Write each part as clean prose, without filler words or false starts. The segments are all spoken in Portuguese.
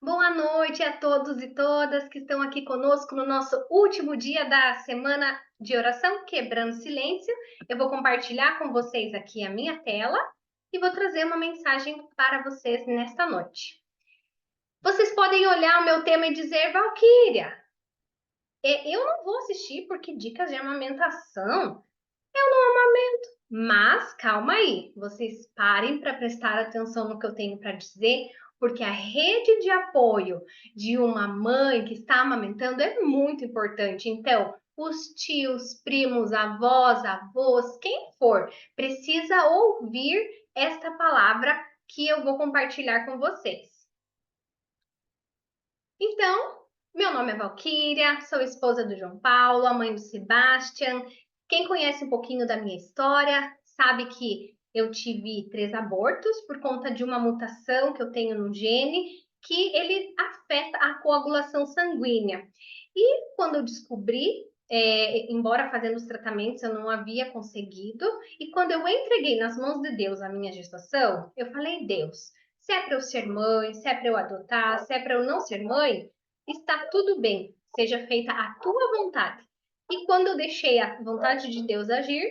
Boa noite a todos e todas que estão aqui conosco no nosso último dia da semana de oração, Quebrando Silêncio. Eu vou compartilhar com vocês aqui a minha tela e vou trazer uma mensagem para vocês nesta noite. Vocês podem olhar o meu tema e dizer, Valquíria, eu não vou assistir porque dicas de amamentação, mas calma aí, vocês parem para prestar atenção no que eu tenho para dizer, porque a rede de apoio de uma mãe que está amamentando é muito importante. Então, os tios, primos, avós, avós, quem for, precisa ouvir esta palavra que eu vou compartilhar com vocês. Então, meu nome é Valquíria, sou esposa do João Paulo, a mãe do Sebastian. Quem conhece um pouquinho da minha história sabe que eu tive 3 abortos por conta de uma mutação que eu tenho no gene que ele afeta a coagulação sanguínea. E quando eu descobri, embora fazendo os tratamentos eu não havia conseguido, e quando eu entreguei nas mãos de Deus a minha gestação, eu falei, Deus, se é para eu ser mãe, se é para eu adotar, se é para eu não ser mãe, está tudo bem, seja feita a tua vontade. E quando eu deixei a vontade de Deus agir,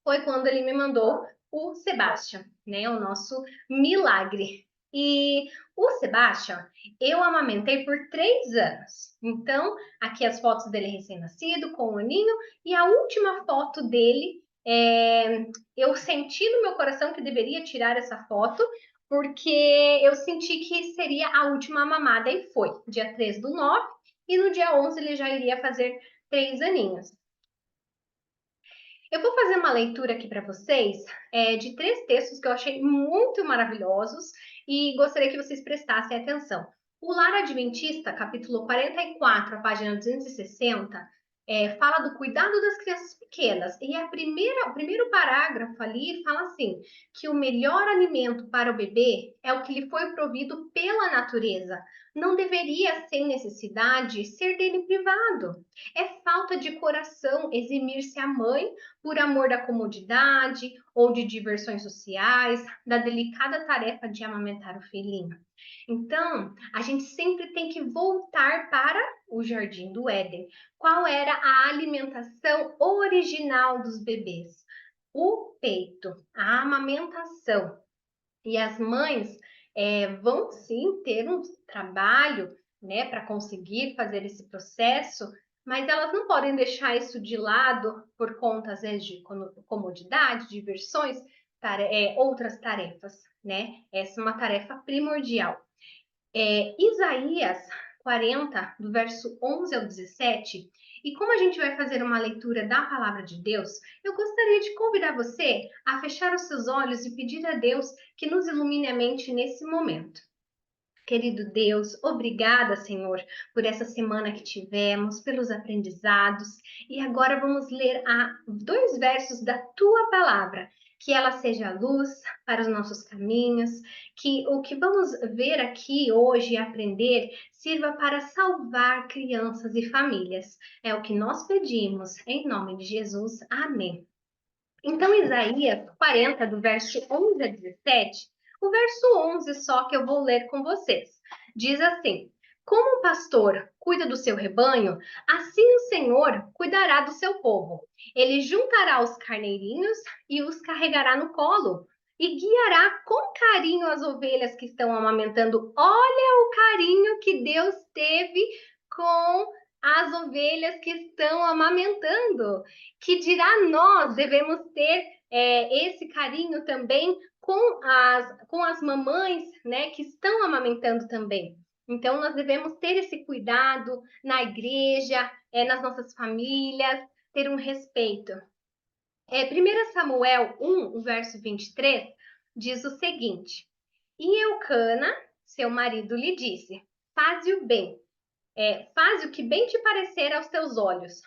foi quando ele me mandou o Sebastian, né? O nosso milagre. E o Sebastian, eu amamentei por 3 anos. Então, aqui as fotos dele recém-nascido, com o aninho, e a última foto dele, eu senti no meu coração que deveria tirar essa foto, porque eu senti que seria a última mamada, e foi, dia 3 do 9, e no dia 11 ele já iria fazer 3 aninhos. Eu vou fazer uma leitura aqui para vocês de 3 textos que eu achei muito maravilhosos e gostaria que vocês prestassem atenção. O Lar Adventista, capítulo 44, a página 260, fala do cuidado das crianças pequenas. E o primeiro parágrafo ali fala assim: que o melhor alimento para o bebê é o que lhe foi provido pela natureza. Não deveria, sem necessidade, ser dele privado. É falta de coração eximir-se a mãe por amor da comodidade ou de diversões sociais, da delicada tarefa de amamentar o filhinho. Então, a gente sempre tem que voltar para o Jardim do Éden. Qual era a alimentação original dos bebês? O peito, a amamentação. E as mães vão sim ter um trabalho, né, para conseguir fazer esse processo, mas elas não podem deixar isso de lado por conta, às vezes, de comodidade, diversões, outras tarefas, né? Essa é uma tarefa primordial. Isaías 40, do verso 11 ao 17. E como a gente vai fazer uma leitura da palavra de Deus, eu gostaria de convidar você a fechar os seus olhos e pedir a Deus que nos ilumine a mente nesse momento. Querido Deus, obrigada, Senhor, por essa semana que tivemos, pelos aprendizados. E agora vamos ler 2 versos da tua palavra. Que ela seja a luz para os nossos caminhos, que o que vamos ver aqui hoje e aprender sirva para salvar crianças e famílias. É o que nós pedimos, em nome de Jesus. Amém. Então, Isaías 40, do verso 11 a 17, o verso 11 só que eu vou ler com vocês. Diz assim: Como o pastor cuida do seu rebanho, assim o Senhor cuidará do seu povo. Ele juntará os carneirinhos e os carregará no colo, e guiará com carinho as ovelhas que estão amamentando. Olha o carinho que Deus teve com as ovelhas que estão amamentando, que dirá nós devemos ter esse carinho também com as mamães, né, que estão amamentando também. Então, nós devemos ter esse cuidado na igreja, nas nossas famílias, ter um respeito. 1 Samuel 1, o verso 23, diz o seguinte: E Eucana, seu marido, lhe disse: Faze o bem, faze o que bem te parecer aos teus olhos.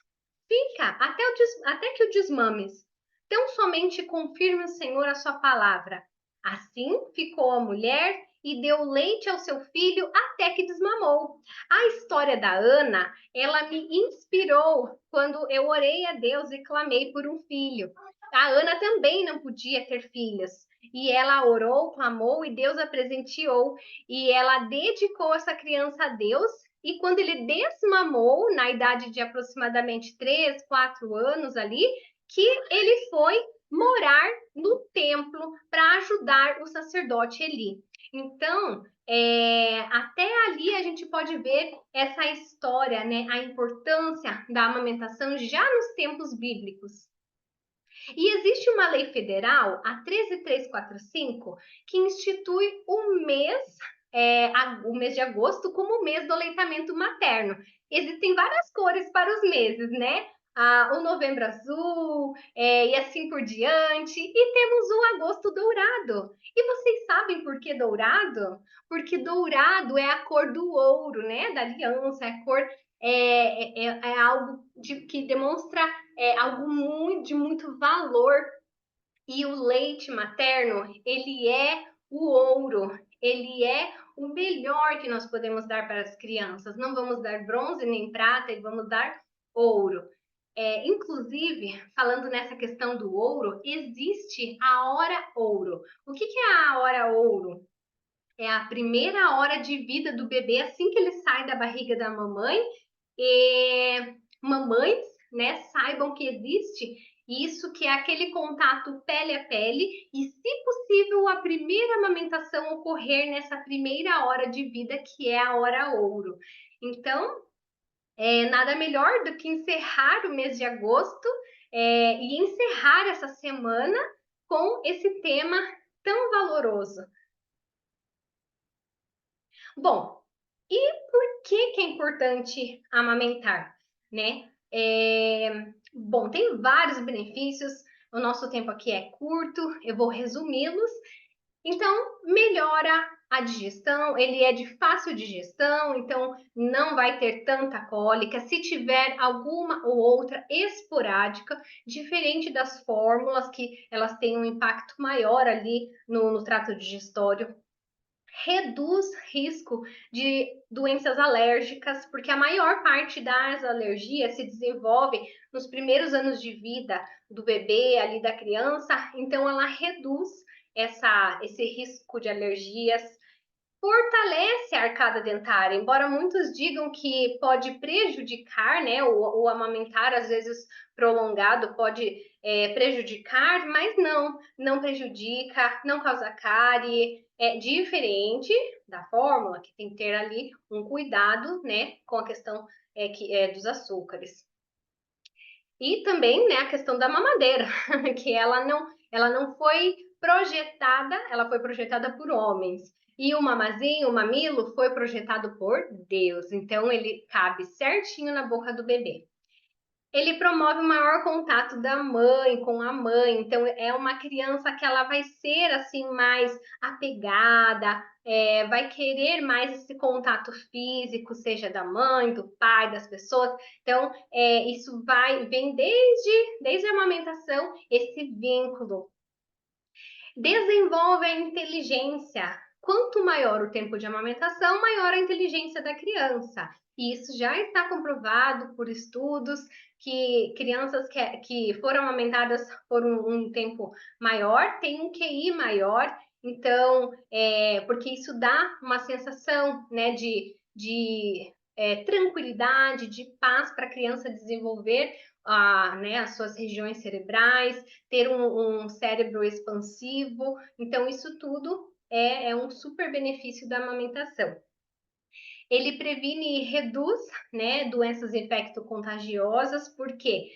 Fica até que o desmames. Tão somente confirme o Senhor a sua palavra. Assim ficou a mulher e deu leite ao seu filho até que desmamou. A história da Ana, ela me inspirou quando eu orei a Deus e clamei por um filho. A Ana também não podia ter filhos. e ela orou, clamou e Deus a presenteou e ela dedicou essa criança a Deus. E quando ele desmamou, na idade de aproximadamente 3, 4 anos ali, que ele foi morar no templo para ajudar o sacerdote Eli. Então, até ali a gente pode ver essa história, né, a importância da amamentação já nos tempos bíblicos. E existe uma lei federal, a 13345, que institui o mês de agosto como o mês do aleitamento materno. Existem várias cores para os meses, né? O novembro azul, e assim por diante. E temos o agosto dourado. E vocês sabem por que dourado? Porque dourado é a cor do ouro, né? Da aliança, é a cor é algo que demonstra algo de muito valor. E o leite materno, ele é o ouro, ele é o melhor que nós podemos dar para as crianças. Não vamos dar bronze nem prata, e vamos dar ouro. Inclusive, falando nessa questão do ouro, existe a hora ouro. O que é a hora ouro? É a primeira hora de vida do bebê assim que ele sai da barriga da mamãe. E mamães, né, saibam que existe isso, que é aquele contato pele a pele, e se possível a primeira amamentação ocorrer nessa primeira hora de vida, que é a hora ouro. Então, nada melhor do que encerrar o mês de agosto e encerrar essa semana com esse tema tão valoroso. Bom, e por que é importante amamentar, né? Bom, tem vários benefícios. O nosso tempo aqui é curto, eu vou resumi-los. Então, melhora a digestão, ele é de fácil digestão, então não vai ter tanta cólica. Se tiver alguma ou outra esporádica, diferente das fórmulas, que elas têm um impacto maior ali no trato digestório, reduz risco de doenças alérgicas, porque a maior parte das alergias se desenvolve nos primeiros anos de vida do bebê, ali da criança, então ela reduz esse risco de alergias. Fortalece a arcada dentária, embora muitos digam que pode prejudicar, né? O amamentar, às vezes prolongado, pode prejudicar, mas não prejudica, não causa cárie. É diferente da fórmula, que tem que ter ali um cuidado, né, com a questão dos açúcares. E também, né, a questão da mamadeira, que ela não foi projetada, ela foi projetada por homens. E o mamazinho, o mamilo, foi projetado por Deus. Então, ele cabe certinho na boca do bebê. Ele promove o maior contato da mãe com a mãe. Então, é uma criança que ela vai ser assim mais apegada, vai querer mais esse contato físico, seja da mãe, do pai, das pessoas. Então, isso vem desde a amamentação, esse vínculo. Desenvolve a inteligência. Quanto maior o tempo de amamentação, maior a inteligência da criança. E isso já está comprovado por estudos que crianças que foram amamentadas por um tempo maior têm um QI maior. Então, porque isso dá uma sensação, né, de tranquilidade, de paz para a criança desenvolver né, as suas regiões cerebrais, ter um cérebro expansivo. Então, isso tudo é um super benefício da amamentação. Ele previne e reduz, né, doenças infecto-contagiosas, porque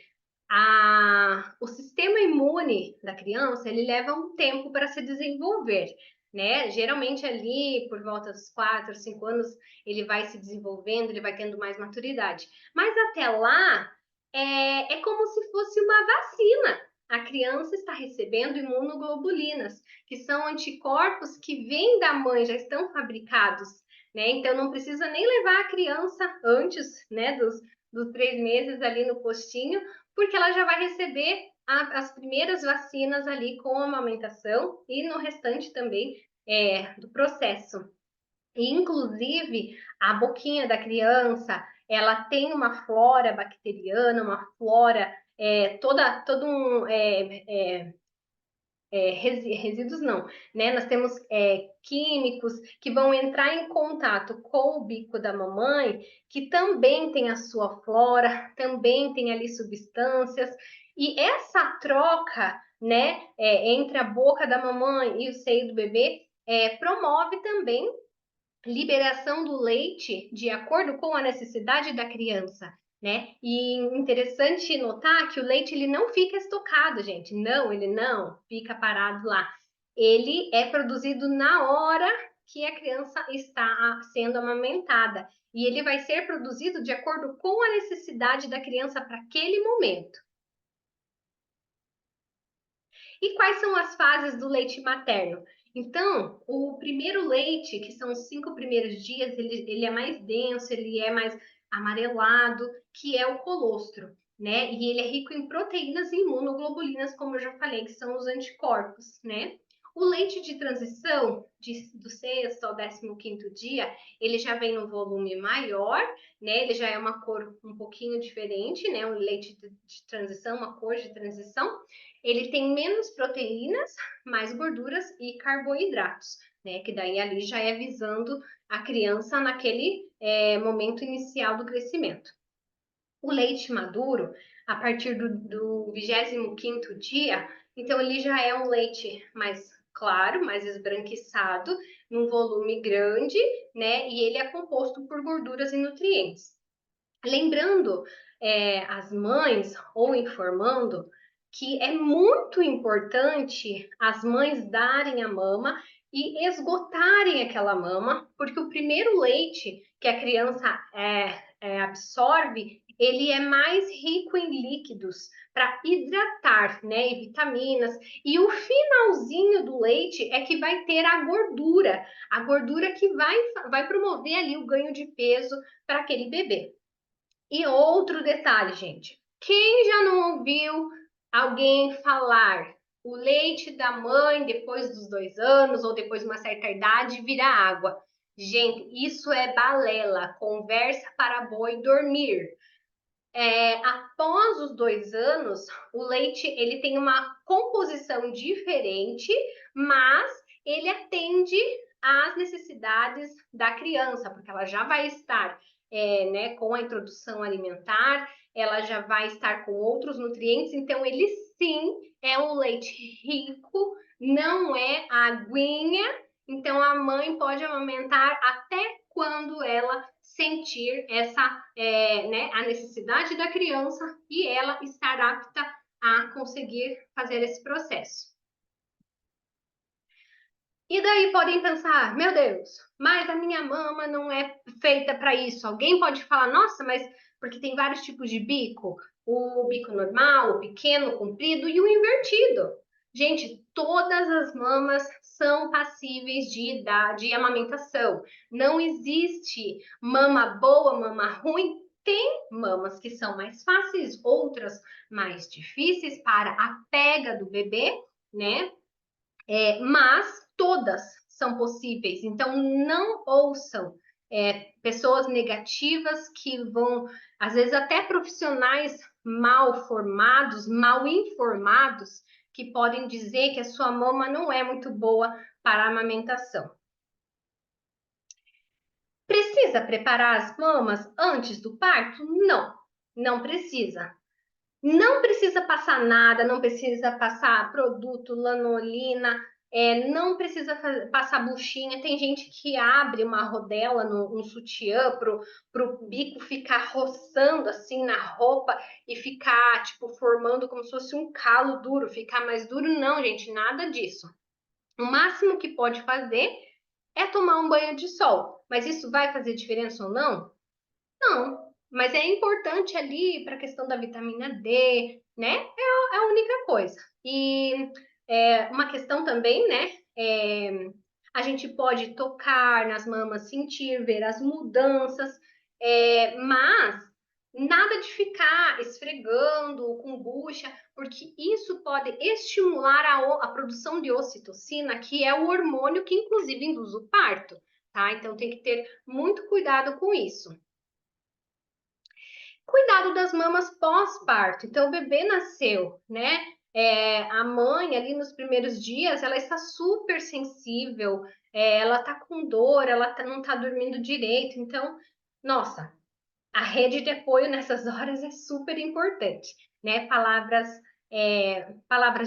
o sistema imune da criança, ele leva um tempo para se desenvolver, né? Geralmente ali, por volta dos 4, 5 anos, ele vai se desenvolvendo, ele vai tendo mais maturidade. Mas até lá, é como se fosse uma vacina. A criança está recebendo imunoglobulinas, que são anticorpos que vêm da mãe, já estão fabricados, né? Então não precisa nem levar a criança antes, né, dos 3 meses ali no postinho, porque ela já vai receber as primeiras vacinas ali com a amamentação e no restante também do processo. E, inclusive, a boquinha da criança, ela tem uma flora bacteriana, uma flora todo um resíduos não, né? Nós temos químicos que vão entrar em contato com o bico da mamãe, que também tem a sua flora, também tem ali substâncias, e essa troca, né, entre a boca da mamãe e o seio do bebê, promove também liberação do leite de acordo com a necessidade da criança, né? E interessante notar que o leite ele não fica estocado, gente. Não, ele não fica parado lá. Ele é produzido na hora que a criança está sendo amamentada. E ele vai ser produzido de acordo com a necessidade da criança para aquele momento. E quais são as fases do leite materno? Então, o primeiro leite, que são os 5 primeiros dias, ele é mais denso, ele é mais amarelado, que é o colostro, né? E ele é rico em proteínas e imunoglobulinas, como eu já falei, que são os anticorpos, né? O leite de transição, do sexto ao 15º dia, ele já vem no volume maior, né? Ele já é uma cor um pouquinho diferente, né? O leite de transição, uma cor de transição. Ele tem menos proteínas, mais gorduras e carboidratos, né? Que daí ali já é visando a criança naquele momento inicial do crescimento. O leite maduro, a partir do 25º dia, então ele já é um leite mais claro, mais esbranquiçado, num volume grande, né? E ele é composto por gorduras e nutrientes. Lembrando as mães ou informando que é muito importante as mães darem a mama e esgotarem aquela mama, porque o primeiro leite que a criança absorve, ele é mais rico em líquidos para hidratar, né, e vitaminas. E o finalzinho do leite é que vai ter a gordura que vai promover ali o ganho de peso para aquele bebê. E outro detalhe, gente. Quem já não ouviu alguém falar o leite da mãe depois dos 2 anos ou depois de uma certa idade vira água? Gente, isso é balela, conversa para boi dormir. Após os 2 anos, o leite ele tem uma composição diferente, mas ele atende às necessidades da criança, porque ela já vai estar né, com a introdução alimentar, ela já vai estar com outros nutrientes, então ele sim é um leite rico, não é aguinha, então a mãe pode amamentar até quando ela sentir essa, né, a necessidade da criança e ela estar apta a conseguir fazer esse processo. E daí podem pensar, meu Deus, mas a minha mama não é feita para isso. Alguém pode falar, nossa, mas porque tem vários tipos de bico, o bico normal, o pequeno, o comprido e o invertido. Gente, todas as mamas são passíveis de amamentação. Não existe mama boa, mama ruim. Tem mamas que são mais fáceis, outras mais difíceis para a pega do bebê, né? Mas todas são possíveis. Então, não ouçam pessoas negativas que vão, às vezes, até profissionais mal formados, mal informados, que podem dizer que a sua mama não é muito boa para a amamentação. Precisa preparar as mamas antes do parto? Não, não precisa. Não precisa passar nada, não precisa passar produto, lanolina, não precisa passar buchinha. Tem gente que abre uma rodela no sutiã pro bico ficar roçando assim na roupa e ficar, tipo, formando como se fosse um calo duro, ficar mais duro. Não, gente, nada disso. O máximo que pode fazer é tomar um banho de sol. Mas isso vai fazer diferença ou não? Não, mas é importante ali para a questão da vitamina D, né? É a única coisa. E uma questão também, né? A gente pode tocar nas mamas, sentir, ver as mudanças, mas nada de ficar esfregando com bucha, porque isso pode estimular a produção de ocitocina, que é o hormônio que inclusive induz o parto, tá? Então tem que ter muito cuidado com isso. Cuidado das mamas pós-parto. Então, o bebê nasceu, né? A mãe ali nos primeiros dias, ela está super sensível, ela está com dor, não está dormindo direito. Então, nossa, a rede de apoio nessas horas é super importante, né? Palavras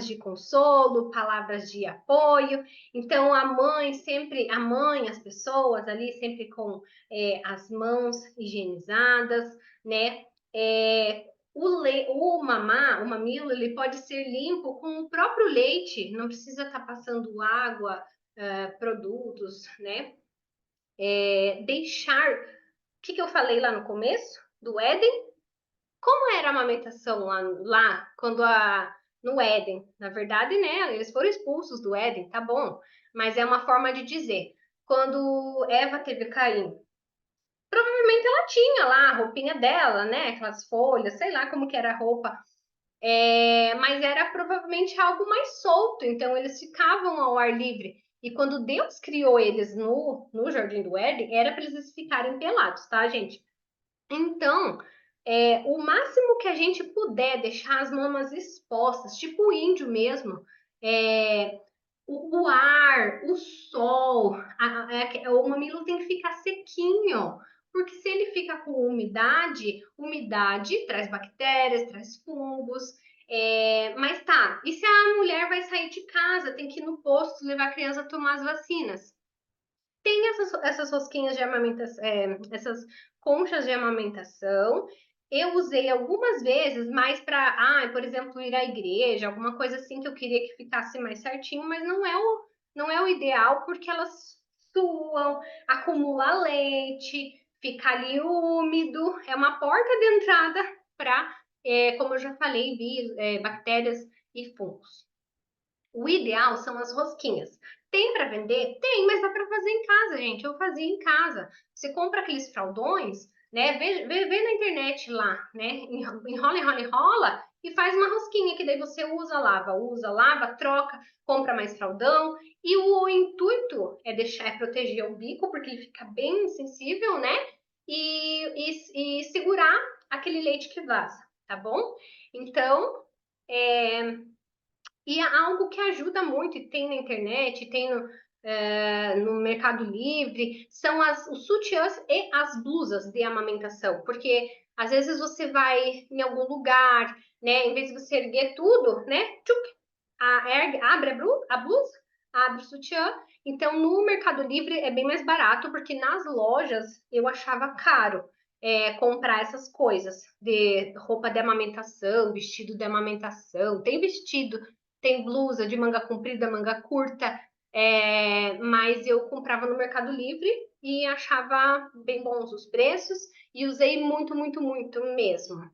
de consolo, palavras de apoio. Então, a mãe, as pessoas ali sempre com as mãos higienizadas, né? O mamilo, ele pode ser limpo com o próprio leite, não precisa estar passando água, produtos, né? Deixar. O que eu falei lá no começo do Éden? Como era a amamentação lá quando no Éden? Na verdade, né? Eles foram expulsos do Éden, tá bom? Mas é uma forma de dizer. Quando Eva teve Caim, provavelmente ela tinha lá a roupinha dela, né? Aquelas folhas, sei lá como que era a roupa. Mas era provavelmente algo mais solto, então eles ficavam ao ar livre. E quando Deus criou eles no Jardim do Éden, era para eles ficarem pelados, tá, gente? Então, o máximo que a gente puder deixar as mamas expostas, tipo o índio mesmo, é, o ar, o sol, o mamilo tem que ficar sequinho, porque se ele fica com umidade traz bactérias, traz fungos. Mas tá, e se a mulher vai sair de casa, tem que ir no posto levar a criança a tomar as vacinas? Tem essas rosquinhas de amamentação, essas conchas de amamentação. Eu usei algumas vezes, mais para, por exemplo, ir à igreja, alguma coisa assim que eu queria que ficasse mais certinho, mas não é o ideal porque elas suam, acumula leite, fica ali úmido, é uma porta de entrada para, como eu já falei, bactérias e fungos. O ideal são as rosquinhas. Tem para vender? Tem, mas dá para fazer em casa, gente. Eu fazia em casa. Você compra aqueles fraldões, né? Vê na internet lá, né? Enrola, enrola, enrola e faz uma rosquinha que daí você usa, lava, troca, compra mais fraldão. E o intuito é proteger o bico, porque ele fica bem sensível, né? E segurar aquele leite que vaza, tá bom? Então, é, e é algo que ajuda muito, e tem na internet, tem no Mercado Livre, são os sutiãs e as blusas de amamentação, porque às vezes você vai em algum lugar, né, em vez de você erguer tudo, né, tchuc, abre a blusa, abre o sutiã. Então, no Mercado Livre é bem mais barato, porque nas lojas eu achava caro comprar essas coisas de roupa de amamentação, vestido de amamentação. Tem vestido, tem blusa de manga comprida, manga curta, mas eu comprava no Mercado Livre e achava bem bons os preços e usei muito, muito, muito mesmo.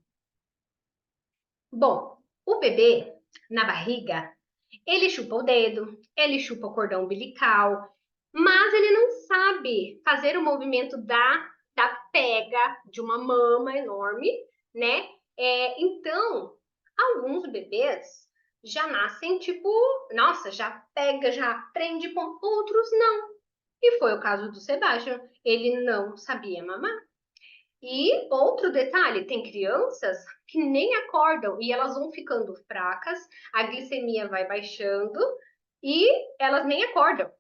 Bom, o bebê na barriga, ele chupa o dedo, ele chupa o cordão umbilical, mas ele não sabe fazer o movimento da pega de uma mama enorme, né? Então, alguns bebês já nascem tipo, nossa, já pega, já aprende com outros não. E foi o caso do Sebastião. Ele não sabia mamar. E outro detalhe, tem crianças que nem acordam e elas vão ficando fracas, a glicemia vai baixando e elas nem acordam.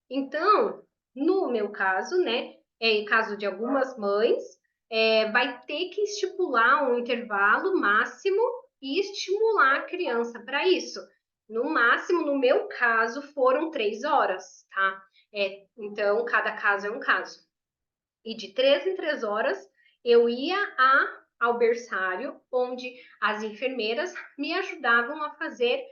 Então, no meu caso, né, em caso de algumas mães, vai ter que estipular um intervalo máximo e estimular a criança para isso. No máximo, no meu caso, foram 3 horas, tá? Então, cada caso é um caso. E de 3 em 3 horas eu ia ao berçário, onde as enfermeiras me ajudavam a fazer,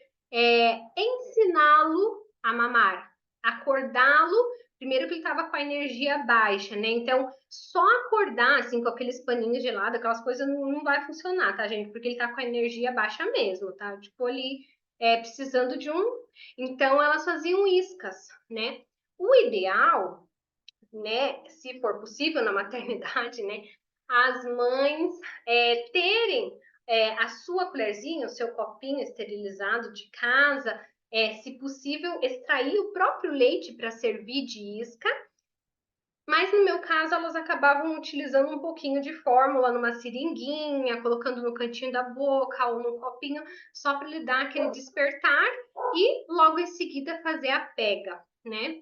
ensiná-lo a mamar, acordá-lo. Primeiro que ele estava com a energia baixa, né? Então, só acordar assim com aqueles paninhos gelados, aquelas coisas não vai funcionar, tá, gente? Porque ele tá com a energia baixa mesmo, tá? Tipo, ali precisando de um. Então, elas faziam iscas, né? O ideal, né, se for possível na maternidade, né, as mães terem a sua colherzinha, o seu copinho esterilizado de casa, se possível, extrair o próprio leite para servir de isca Mas no meu caso, elas acabavam utilizando um pouquinho de fórmula numa seringuinha, colocando no cantinho da boca ou num copinho, só para lhe dar aquele despertar e logo em seguida fazer a pega, né?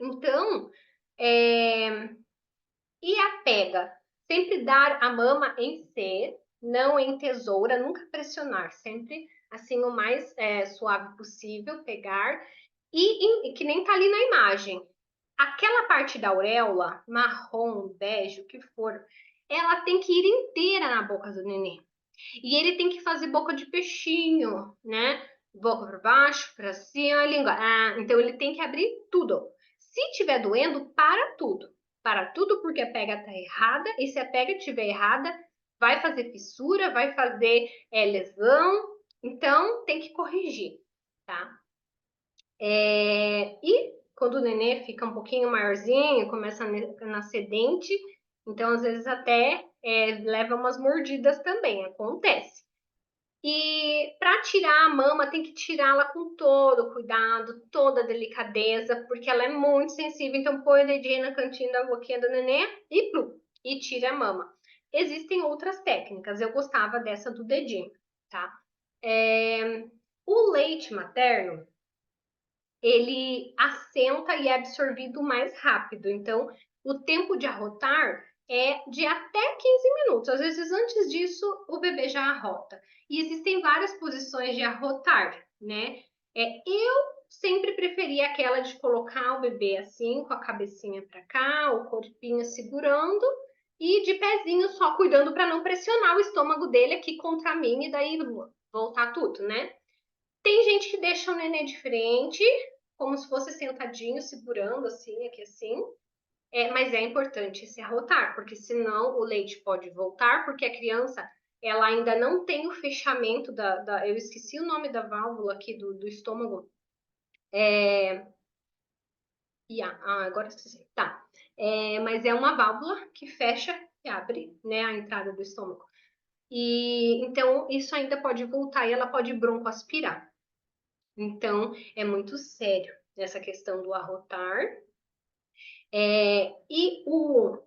Então, e a pega? Sempre dar a mama em C, não em tesoura, nunca pressionar, sempre assim o mais suave possível, pegar. E que nem tá ali na imagem, aquela parte da auréola, marrom, bege, o que for, ela tem que ir inteira na boca do nenê. E ele tem que fazer boca de peixinho, né? Boca para baixo, para cima, língua. Então ele tem que abrir tudo. Se tiver doendo, para tudo. Para tudo porque a pega tá errada. E se a pega estiver errada, vai fazer fissura, vai fazer lesão. Então tem que corrigir, tá? E quando o nenê fica um pouquinho maiorzinho, começa a nascer dente, então às vezes até leva umas mordidas também, acontece. E para tirar a mama, tem que tirá-la com todo cuidado, toda delicadeza, porque ela é muito sensível. Então, põe o dedinho no cantinho da boquinha do nenê e plum, e tira a mama. Existem outras técnicas, eu gostava dessa do dedinho, tá? O leite materno, ele assenta e é absorvido mais rápido. Então, o tempo de arrotar é de até 15 minutos. Às vezes, antes disso, o bebê já arrota. E existem várias posições de arrotar, né? Eu sempre preferi aquela de colocar o bebê assim, com a cabecinha para cá, o corpinho segurando e de pezinho só cuidando para não pressionar o estômago dele aqui contra mim e daí voltar tudo, né? Tem gente que deixa o nenê de frente, como se fosse sentadinho, segurando assim, aqui assim. Mas é importante se arrotar, porque senão o leite pode voltar, porque a criança ela ainda não tem o fechamento eu esqueci o nome da válvula aqui do estômago. Agora esqueci. Tá. Mas é uma válvula que fecha e abre, né, a entrada do estômago. E então isso ainda pode voltar e ela pode broncoaspirar. Então, é muito sério essa questão do arrotar. E o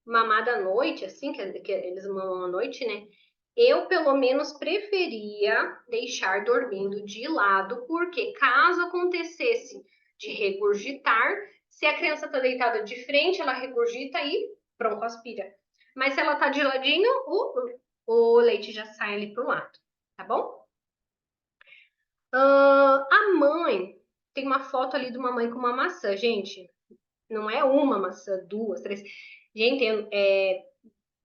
mamar à noite, assim, que eles mamam à noite, né? Eu, pelo menos, preferia deixar dormindo de lado, porque caso acontecesse de regurgitar, se a criança tá deitada de frente, ela regurgita e pronto, aspira. Mas se ela tá de ladinho, o leite já sai ali pro lado, tá bom? A mãe tem uma foto ali de uma mãe com uma maçã, gente. Não é uma maçã, duas, três. Gente,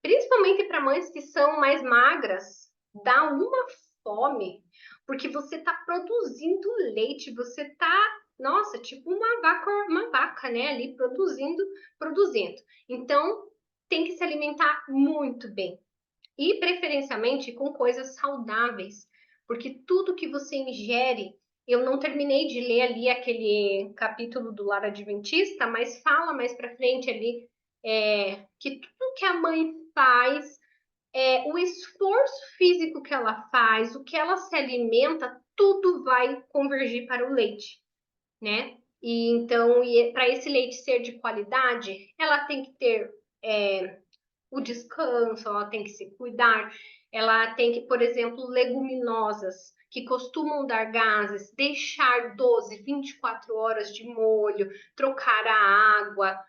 principalmente para mães que são mais magras, dá uma fome, porque você tá produzindo leite, você tá, nossa, tipo uma vaca, né, ali produzindo. Então, tem que se alimentar muito bem e preferencialmente com coisas saudáveis, porque tudo que você ingere, eu não terminei de ler ali aquele capítulo do Lar Adventista, mas fala mais para frente ali que tudo que a mãe faz, o esforço físico que ela faz, o que ela se alimenta, tudo vai convergir para o leite, né? E então, para esse leite ser de qualidade, ela tem que ter o descanso, ela tem que se cuidar, ela tem que, por exemplo, leguminosas que costumam dar gases, deixar 12, 24 horas de molho, trocar a água,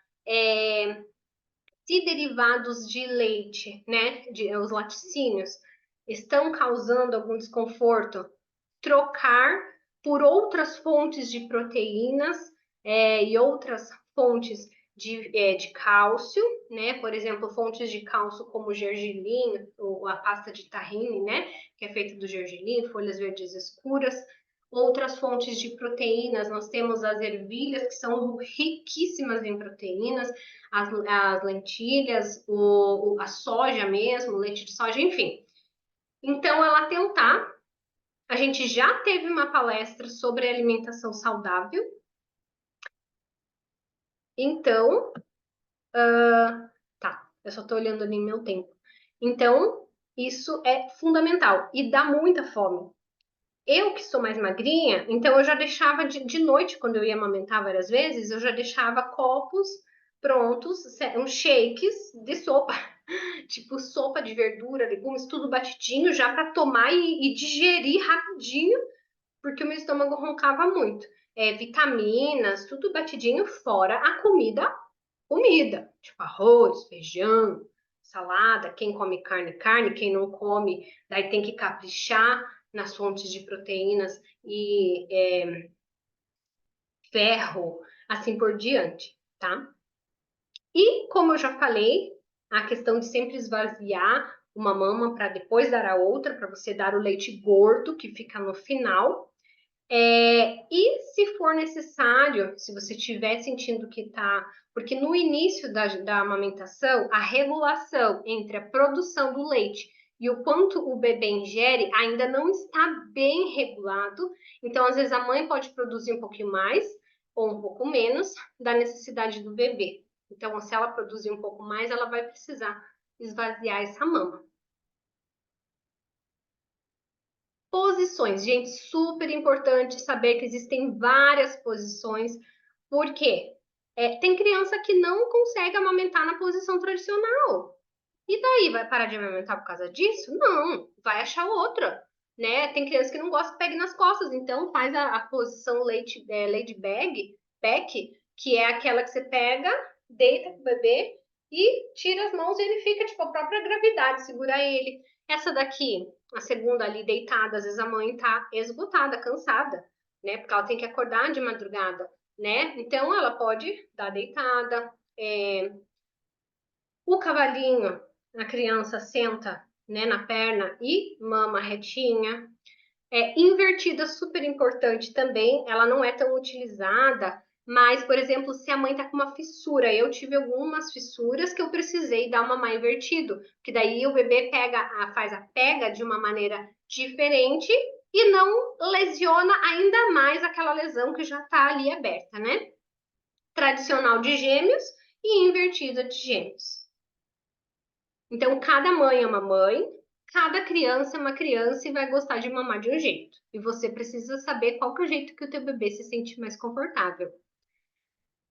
se derivados de leite, né, os laticínios, estão causando algum desconforto, trocar por outras fontes de proteínas e outras fontes de cálcio, né? Por exemplo, fontes de cálcio como o gergelim, ou a pasta de tahine, né? Que é feita do gergelim, folhas verdes escuras. Outras fontes de proteínas, nós temos as ervilhas, que são riquíssimas em proteínas, as lentilhas, a soja mesmo, o leite de soja, enfim. Então, ela tentar. A gente já teve uma palestra sobre alimentação saudável. Então, tá, eu só tô olhando ali meu tempo. Então, isso é fundamental e dá muita fome. Eu que sou mais magrinha, então eu já deixava de noite, quando eu ia amamentar várias vezes, eu já deixava copos prontos, uns shakes de sopa, tipo sopa de verdura, legumes, tudo batidinho já para tomar e digerir rapidinho, porque o meu estômago roncava muito. Vitaminas, tudo batidinho, fora a comida, tipo arroz, feijão, salada. Quem come carne, carne, quem não come, daí tem que caprichar nas fontes de proteínas e ferro, assim por diante, tá? E como eu já falei, a questão de sempre esvaziar uma mama para depois dar a outra, para você dar o leite gordo que fica no final. E se for necessário, se você estiver sentindo que está. Porque no início da amamentação, a regulação entre a produção do leite e o quanto o bebê ingere ainda não está bem regulado. Então, às vezes, a mãe pode produzir um pouquinho mais ou um pouco menos da necessidade do bebê. Então, se ela produzir um pouco mais, ela vai precisar esvaziar essa mama. Posições, gente, super importante saber que existem várias posições, porque tem criança que não consegue amamentar na posição tradicional. E daí, vai parar de amamentar por causa disso? Não, vai achar outra, né? Tem criança que não gosta que pegue nas costas, então faz a posição lady back, que é aquela que você pega, deita com o bebê e tira as mãos e ele fica, tipo, a própria gravidade, segura ele. Essa daqui, a segunda ali deitada, às vezes a mãe tá esgotada, cansada, né? Porque ela tem que acordar de madrugada, né? Então ela pode dar deitada. O cavalinho, a criança senta, né, na perna e mama retinha. Invertida, super importante também. Ela não é tão utilizada, mas, por exemplo, se a mãe tá com uma fissura, eu tive algumas fissuras que eu precisei dar uma mamar invertido, que daí o bebê faz a pega de uma maneira diferente e não lesiona ainda mais aquela lesão que já tá ali aberta, né? Tradicional de gêmeos e invertida de gêmeos. Então, cada mãe é uma mãe, cada criança é uma criança e vai gostar de mamar de um jeito. E você precisa saber qual que é o jeito que o teu bebê se sente mais confortável.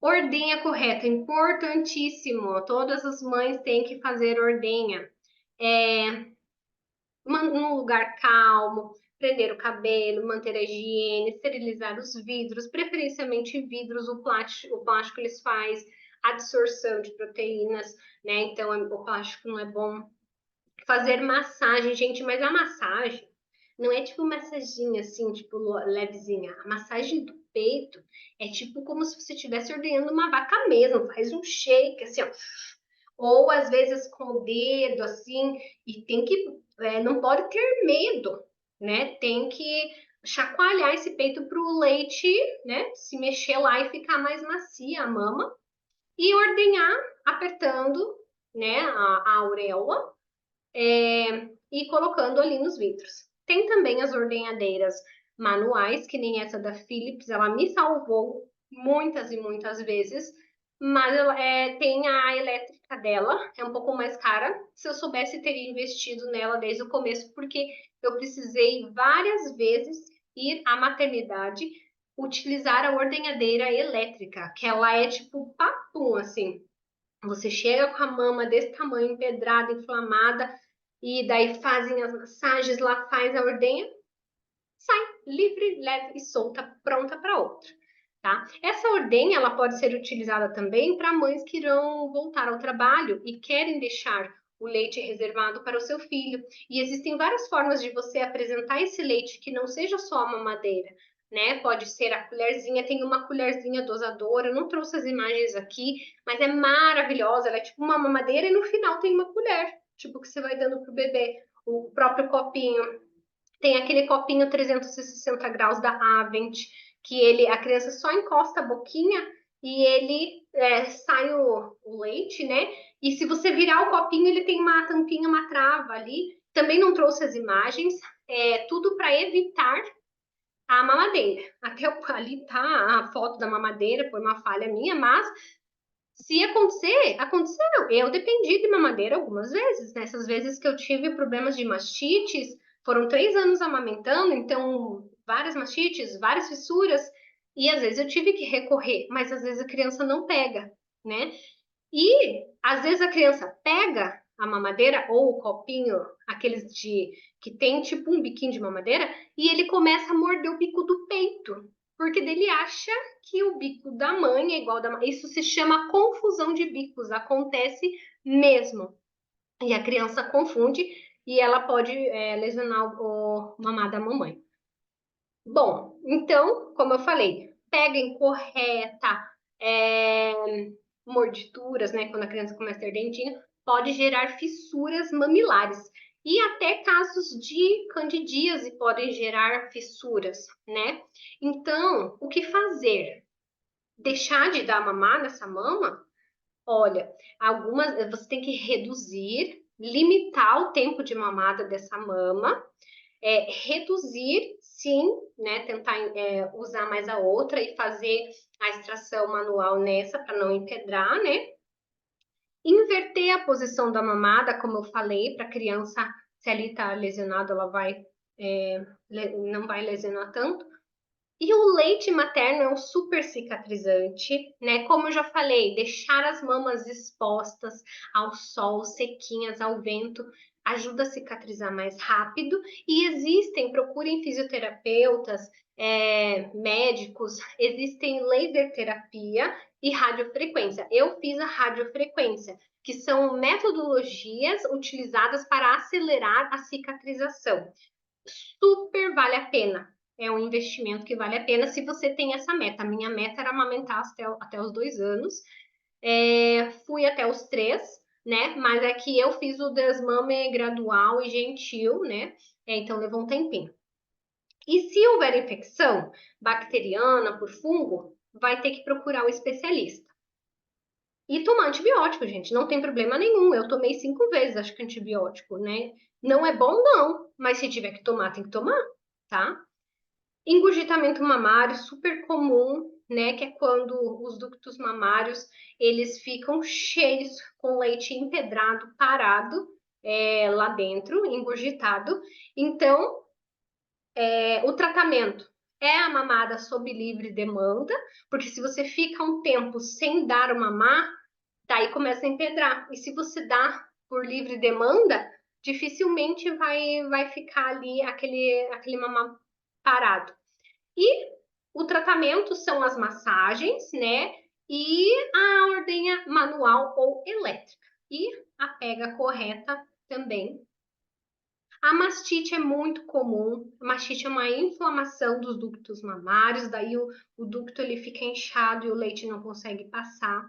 Ordenha correta, importantíssimo. Todas as mães têm que fazer ordenha. Num lugar calmo, prender o cabelo, manter a higiene, esterilizar os vidros, preferencialmente vidros, o plástico eles faz absorção de proteínas, né? Então o plástico não é bom. Fazer massagem, gente, mas a massagem não é tipo massaginha assim, tipo levezinha. A massagem do peito é tipo como se você estivesse ordenhando uma vaca mesmo. Faz um shake, assim, ó. Ou às vezes com o dedo, assim, e tem que, não pode ter medo, né? Tem que chacoalhar esse peito para o leite, né? Se mexer lá e ficar mais macia a mama. E ordenhar apertando, né, a auréola e colocando ali nos vidros. Tem também as ordenhadeiras manuais, que nem essa da Philips, ela me salvou muitas e muitas vezes, mas tem a elétrica dela, é um pouco mais cara. Se eu soubesse, teria investido nela desde o começo, porque eu precisei várias vezes ir à maternidade utilizar a ordenhadeira elétrica, que ela é tipo papum, assim. Você chega com a mama desse tamanho, empedrada, inflamada, e daí fazem as massagens lá, faz a ordenha, sai livre, leve e solta, pronta para outra, tá? Essa ordenha, ela pode ser utilizada também para mães que irão voltar ao trabalho e querem deixar o leite reservado para o seu filho. E existem várias formas de você apresentar esse leite que não seja só a mamadeira, né? Pode ser a colherzinha, tem uma colherzinha dosadora, eu não trouxe as imagens aqui, mas é maravilhosa, ela é tipo uma mamadeira e no final tem uma colher, tipo que você vai dando pro bebê, o próprio copinho. Tem aquele copinho 360 graus da Avent, que a criança só encosta a boquinha e ele sai o leite, né? E se você virar o copinho, ele tem uma tampinha, uma trava ali. Também não trouxe as imagens, tudo para evitar a mamadeira. Até ali tá a foto da mamadeira, foi uma falha minha, mas se acontecer, aconteceu. Eu dependi de mamadeira algumas vezes. Nessas vezes que eu tive problemas de mastites, foram 3 anos amamentando, então várias mastites, várias fissuras, e às vezes eu tive que recorrer, mas às vezes a criança não pega, né? E às vezes a criança pega a mamadeira ou o copinho, aqueles de que tem tipo um biquinho de mamadeira, e ele começa a morder o bico do peito, porque dele acha que o bico da mãe é igual da mãe. Isso se chama confusão de bicos, acontece mesmo. E a criança confunde e ela pode lesionar o mamar da mamãe. Bom, então, como eu falei, pega em correta, é, mordiduras, né? Quando a criança começa a ter dentinho, pode gerar fissuras mamilares. E até casos de candidíase podem gerar fissuras, né? Então, o que fazer? Deixar de dar mamar nessa mama? Olha, algumas você tem que reduzir, limitar o tempo de mamada dessa mama, reduzir, sim, né? Tentar usar mais a outra e fazer a extração manual nessa para não empedrar, né? Inverter a posição da mamada, como eu falei, para a criança, se ali está lesionado, ela vai, não vai lesionar tanto. E o leite materno é um super cicatrizante, né? Como eu já falei, deixar as mamas expostas ao sol, sequinhas, ao vento, ajuda a cicatrizar mais rápido. E existem, procurem fisioterapeutas, médicos, existem laser terapia e radiofrequência. Eu fiz a radiofrequência, que são metodologias utilizadas para acelerar a cicatrização. Super vale a pena. É um investimento que vale a pena se você tem essa meta. A minha meta era amamentar até os 2 anos. Fui até os 3, né? Mas é que eu fiz o desmame gradual e gentil, né? Então levou um tempinho. E se houver infecção bacteriana por fungo, vai ter que procurar o especialista. E tomar antibiótico, gente, não tem problema nenhum. Eu tomei 5 vezes, acho que antibiótico, né? Não é bom, não, mas se tiver que tomar, tem que tomar, tá? Engurgitamento mamário, super comum, né? Que é quando os ductos mamários eles ficam cheios com leite empedrado, parado lá dentro, engurgitado. Então, o tratamento é a mamada sob livre demanda, porque se você fica um tempo sem dar o mamar, daí começa a empedrar. E se você dá por livre demanda, dificilmente vai ficar ali aquele mamar parado. E o tratamento são as massagens, né? E a ordenha manual ou elétrica. E a pega correta também. A mastite é muito comum. A mastite é uma inflamação dos ductos mamários, daí o ducto ele fica inchado e o leite não consegue passar.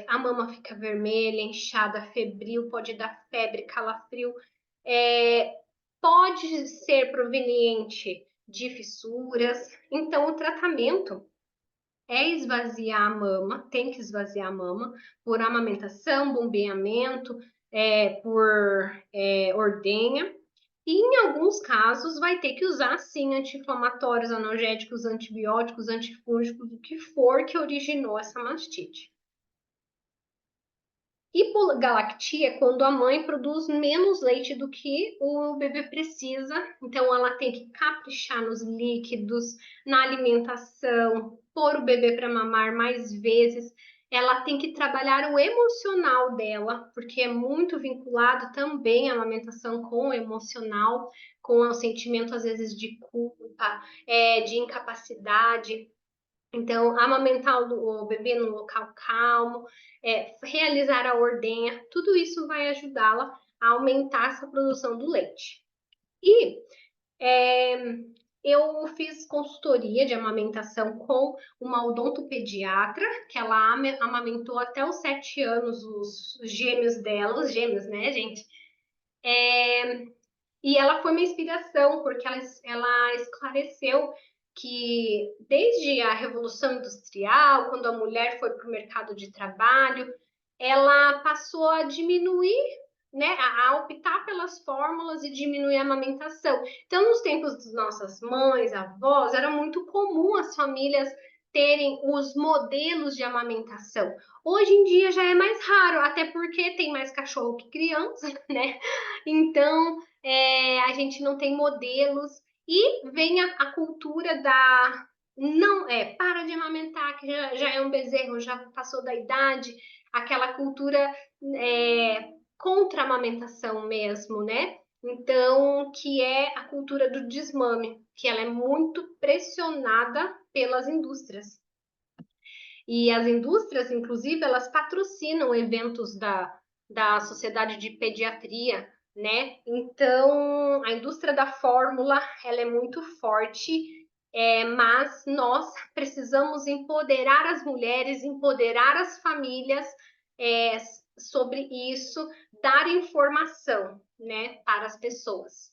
A mama fica vermelha, inchada, febril, pode dar febre, calafrio. É, pode ser proveniente de fissuras. Então, o tratamento é esvaziar a mama, tem que esvaziar a mama por amamentação, bombeamento, por ordenha. E em alguns casos vai ter que usar sim anti-inflamatórios, analgésicos, antibióticos, antifúngicos, o que for que originou essa mastite. Hipogalactia é quando a mãe produz menos leite do que o bebê precisa, então ela tem que caprichar nos líquidos, na alimentação, pôr o bebê para mamar mais vezes. Ela tem que trabalhar o emocional dela, porque é muito vinculado também a amamentação com o emocional, com o sentimento às vezes de culpa, de incapacidade. Então, amamentar o bebê no local calmo, realizar a ordenha, tudo isso vai ajudá-la a aumentar essa produção do leite. E é, eu fiz consultoria de amamentação com uma odontopediatra, que ela amamentou até os 7 anos os gêmeos dela, os gêmeos, né, gente? E ela foi uma inspiração, porque ela esclareceu que desde a Revolução Industrial, quando a mulher foi para o mercado de trabalho, ela passou a diminuir, né, a optar pelas fórmulas e diminuir a amamentação. Então, nos tempos das nossas mães, avós, era muito comum as famílias terem os modelos de amamentação. Hoje em dia já é mais raro, até porque tem mais cachorro que criança, né? Então, a gente não tem modelos e vem a cultura não é, para de amamentar, que já é um bezerro, já passou da idade, aquela cultura contra a amamentação mesmo, né? Então, que é a cultura do desmame, que ela é muito pressionada pelas indústrias. E as indústrias, inclusive, elas patrocinam eventos da Sociedade de Pediatria, né? Então, a indústria da fórmula, ela é muito forte, mas nós precisamos empoderar as mulheres, empoderar as famílias é, sobre isso, dar informação, né, para as pessoas.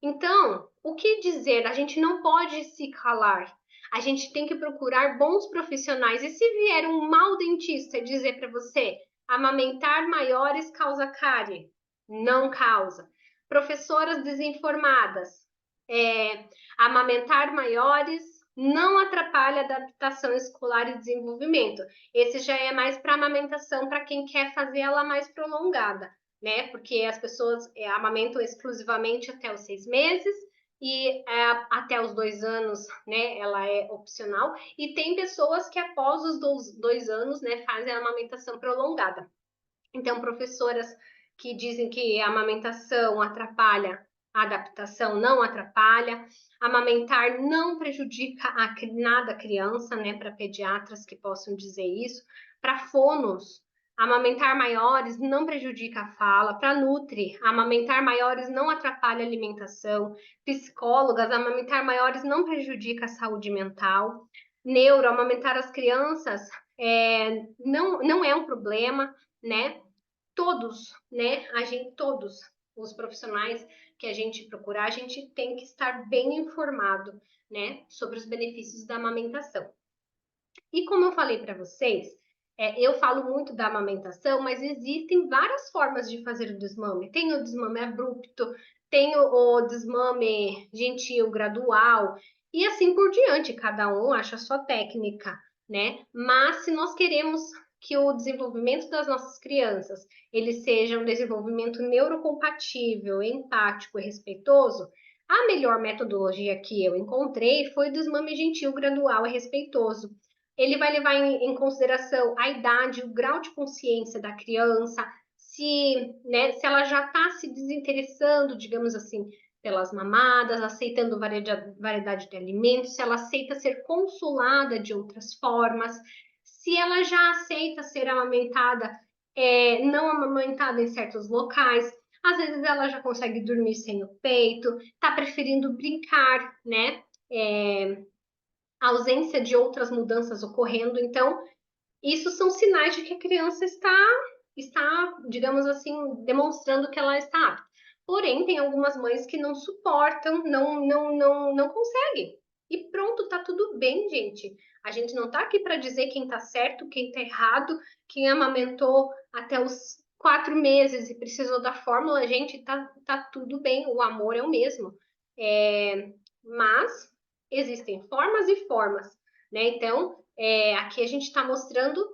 Então, o que dizer? A gente não pode se calar. A gente tem que procurar bons profissionais. E se vier um mau dentista e dizer para você, amamentar maiores causa cárie? Não causa. Professoras desinformadas, amamentar maiores não atrapalha a adaptação escolar e desenvolvimento. Esse já é mais para amamentação, para quem quer fazer ela mais prolongada, né? Porque as pessoas amamentam exclusivamente até os 6 meses e até os 2 anos, né? Ela é opcional. E tem pessoas que após os 2 anos, né, fazem a amamentação prolongada. Então, professoras que dizem que a amamentação atrapalha a adaptação, não atrapalha. Amamentar não prejudica nada a criança, né? Para pediatras que possam dizer isso. Para fonos, amamentar maiores não prejudica a fala. Para nutri, amamentar maiores não atrapalha a alimentação. Psicólogas, amamentar maiores não prejudica a saúde mental. Neuro, amamentar as crianças não é um problema, né? Todos, né? Todos os profissionais que a gente procurar, a gente tem que estar bem informado, né, sobre os benefícios da amamentação. E como eu falei para vocês, eu falo muito da amamentação, mas existem várias formas de fazer o desmame. Tem o desmame abrupto, tem o desmame gentil, gradual, e assim por diante, cada um acha a sua técnica, né? Mas se nós queremos que o desenvolvimento das nossas crianças ele seja um desenvolvimento neurocompatível, empático e respeitoso, a melhor metodologia que eu encontrei foi o desmame gentil, gradual e respeitoso. Ele vai levar em consideração a idade, o grau de consciência da criança, se ela já está se desinteressando, digamos assim, pelas mamadas, aceitando variedade de alimentos, se ela aceita ser consolada de outras formas, se ela já aceita ser amamentada, não amamentada em certos locais, às vezes ela já consegue dormir sem o peito, está preferindo brincar, né? A ausência de outras mudanças ocorrendo. Então, isso são sinais de que a criança está, digamos assim, demonstrando que ela está apta. Porém, tem algumas mães que não suportam, não conseguem. E pronto, tá tudo bem, gente. A gente não tá aqui para dizer quem tá certo, quem tá errado, quem amamentou até os 4 meses e precisou da fórmula, gente, tá tudo bem, o amor é o mesmo. Mas existem formas e formas, né? Então, aqui a gente está mostrando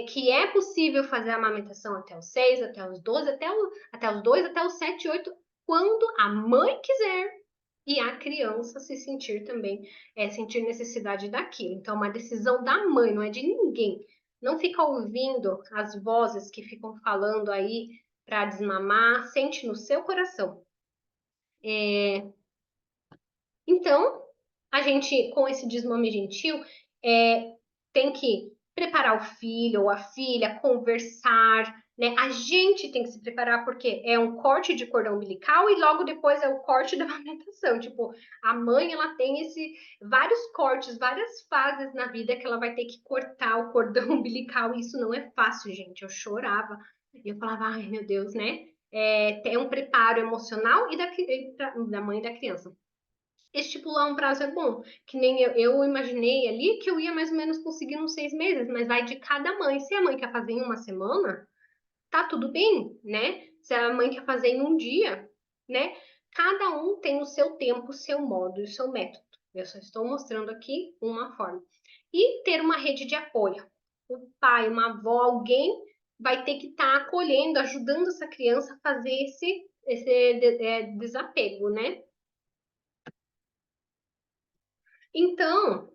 que é possível fazer a amamentação até os 6, até os 12, até os 2, até os 7, 8, quando a mãe quiser e a criança se sentir também, sentir necessidade daquilo. Então, uma decisão da mãe, não é de ninguém. Não fica ouvindo as vozes que ficam falando aí para desmamar, sente no seu coração. Então, a gente, com esse desmame gentil, tem que preparar o filho ou a filha, conversar, né? A gente tem que se preparar porque é um corte de cordão umbilical e logo depois é o corte da amamentação. Tipo, a mãe, ela tem vários cortes, várias fases na vida que ela vai ter que cortar o cordão umbilical. Isso não é fácil, gente. Eu chorava e eu falava, ai, meu Deus, né? Tem um preparo emocional da mãe e da criança. Estipular um prazo é bom, que nem eu imaginei ali que eu ia mais ou menos conseguir uns 6 meses, mas vai de cada mãe. Se a mãe quer fazer em uma semana, tá tudo bem, né? Se a mãe quer fazer em um dia, né? Cada um tem o seu tempo, o seu modo e o seu método. Eu só estou mostrando aqui uma forma. E ter uma rede de apoio. O pai, uma avó, alguém vai ter que estar acolhendo, ajudando essa criança a fazer esse desapego, né? Então,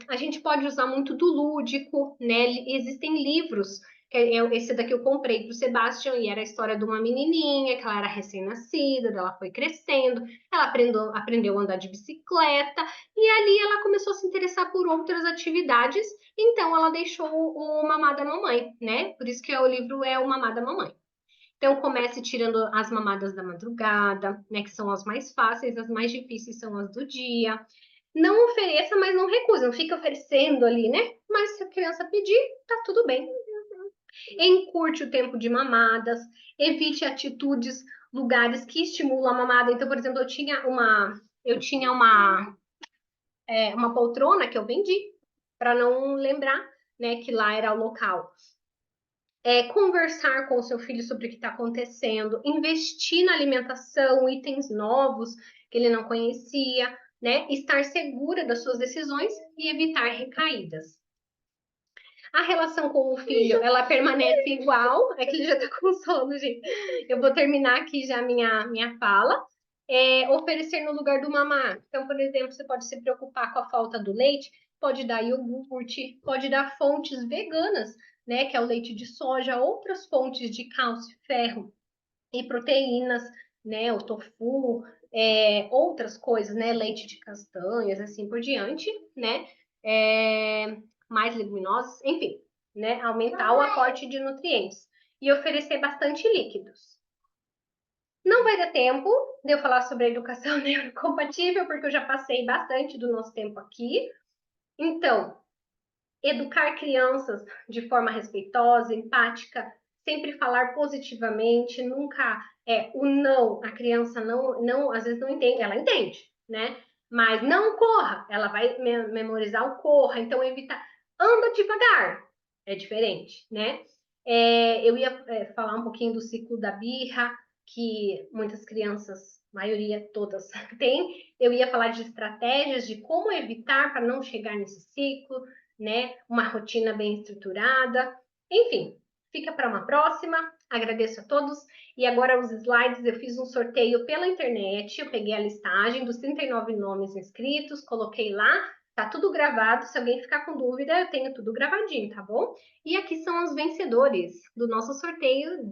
a gente pode usar muito do lúdico, né? Existem livros, esse daqui eu comprei para o Sebastian, e era a história de uma menininha, que ela era recém-nascida, daí ela foi crescendo, ela aprendeu a andar de bicicleta, e ali ela começou a se interessar por outras atividades, então ela deixou o Mamá da Mamãe, né? Por isso que o livro é o Mamá da Mamãe. Então, comece tirando as mamadas da madrugada, né? Que são as mais fáceis, as mais difíceis são as do dia. Não ofereça, mas não recuse. Não fica oferecendo ali, né? Mas se a criança pedir, tá tudo bem. Encurte o tempo de mamadas, evite atitudes, lugares que estimulam a mamada. Então, por exemplo, eu tinha uma poltrona que eu vendi para não lembrar, né, que lá era o local. Conversar com o seu filho sobre o que está acontecendo, investir na alimentação, itens novos que ele não conhecia, né? Estar segura das suas decisões e evitar recaídas. A relação com o filho, ela permanece igual. É que ele já está com sono, gente. Eu vou terminar aqui já minha fala. Oferecer no lugar do mamar. Então, por exemplo, você pode se preocupar com a falta do leite, pode dar iogurte, pode dar fontes veganas, né? Que é o leite de soja, outras fontes de cálcio, ferro e proteínas, né? O tofu, outras coisas, né? Leite de castanhas, assim por diante, né? É, mais leguminosas, enfim, né? Aumentar o aporte de nutrientes e oferecer bastante líquidos. Não vai dar tempo de eu falar sobre a educação neurocompatível, porque eu já passei bastante do nosso tempo aqui. Então, educar crianças de forma respeitosa, empática, sempre falar positivamente, nunca o não, a criança não, às vezes não entende, ela entende, né? Mas não corra, ela vai memorizar o corra, então evitar, anda devagar, é diferente, né? Eu ia falar um pouquinho do ciclo da birra, que muitas crianças, maioria, todas têm. Eu ia falar de estratégias de como evitar para não chegar nesse ciclo, né? Uma rotina bem estruturada. Enfim, fica para uma próxima. Agradeço a todos. E agora os slides, eu fiz um sorteio pela internet, eu peguei a listagem dos 39 nomes inscritos, coloquei lá, tá tudo gravado. Se alguém ficar com dúvida, eu tenho tudo gravadinho, tá bom? E aqui são os vencedores do nosso sorteio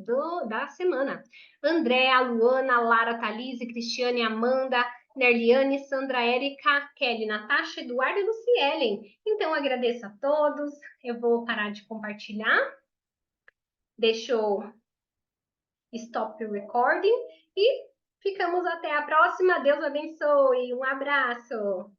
da semana. Andréa, Luana, Lara, Thalise, Cristiane, Amanda, Nerliane, Sandra, Érica, Kelly, Natasha, Eduardo e Lucielen. Então, agradeço a todos. Eu vou parar de compartilhar. Deixa eu stop recording e ficamos até a próxima. Deus abençoe. Um abraço.